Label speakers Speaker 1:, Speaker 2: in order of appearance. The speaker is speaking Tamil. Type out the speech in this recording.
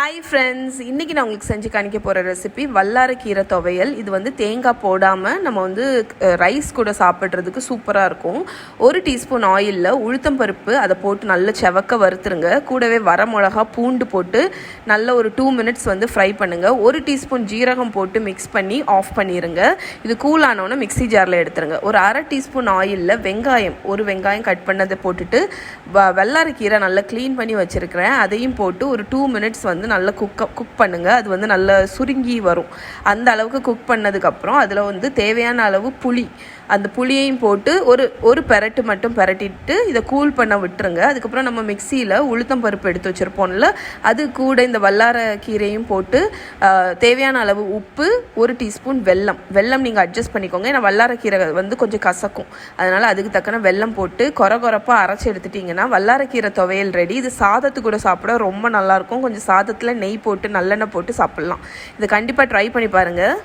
Speaker 1: ஹாய் ஃப்ரெண்ட்ஸ், இன்றைக்கி நான் உங்களுக்கு செஞ்சு காணிக்க போகிற ரெசிபி வல்லாரை கீரை துவையல். இது வந்து தேங்காய் போடாமல் நம்ம வந்து ரைஸ் கூட சாப்பிட்றதுக்கு சூப்பராக இருக்கும். 1 டீஸ்பூன் ஆயிலில் உளுத்தம் பருப்பு அதை போட்டு நல்ல செவக்க வறுத்துருங்க. கூடவே வர மிளகா பூண்டு போட்டு நல்ல ஒரு 2 மினிட்ஸ் வந்து ஃப்ரை பண்ணுங்கள். 1 டீஸ்பூன் ஜீரகம் போட்டு மிக்ஸ் பண்ணி ஆஃப் பண்ணிடுங்க. இது கூல் ஆனோன்னு மிக்ஸி ஜாரில் எடுத்துருங்க. ஒரு 1/2 டீஸ்பூன் ஆயிலில் ஒரு வெங்காயம் கட் பண்ணதை போட்டுட்டு வல்லாரை கீரை நல்லா க்ளீன் பண்ணி வச்சுருக்கிறேன். அதையும் போட்டு ஒரு 2 மினிட்ஸ் வந்து நல்லா குக் பண்ணுங்கள். அது வந்து நல்லா சுருங்கி வரும். அந்த அளவுக்கு குக் பண்ணதுக்கப்புறம் அதில் வந்து தேவையான அளவு அந்த புளியையும் போட்டு ஒரு பெரட்டு மட்டும் பெரட்டிட்டு இதை கூல் பண்ண விட்டுருங்க. அதுக்கப்புறம் நம்ம மிக்சியில் உளுத்தம் பருப்பு எடுத்து வச்சுருப்போம்ல, அது கூட இந்த வல்லாரை கீரையும் போட்டு தேவையான அளவு உப்பு, 1 டீஸ்பூன் வெல்லம் நீங்கள் அட்ஜஸ்ட் பண்ணிக்கோங்க. ஏன்னா வல்லாரை கீரை வந்து கொஞ்சம் கசக்கும், அதனால் அதுக்கு தக்கன வெல்லம் போட்டு கொரப்பாக அரைச்சி எடுத்துட்டிங்கன்னா வல்லாரை கீரை துவையல் ரெடி. இது சாதத்து கூட சாப்பிட ரொம்ப நல்லாயிருக்கும். கொஞ்சம் சாதத்தில் நெய் போட்டு நல்லெண்ணெய் போட்டு சாப்பிட்லாம். இதை கண்டிப்பாக ட்ரை பண்ணி பாருங்கள்.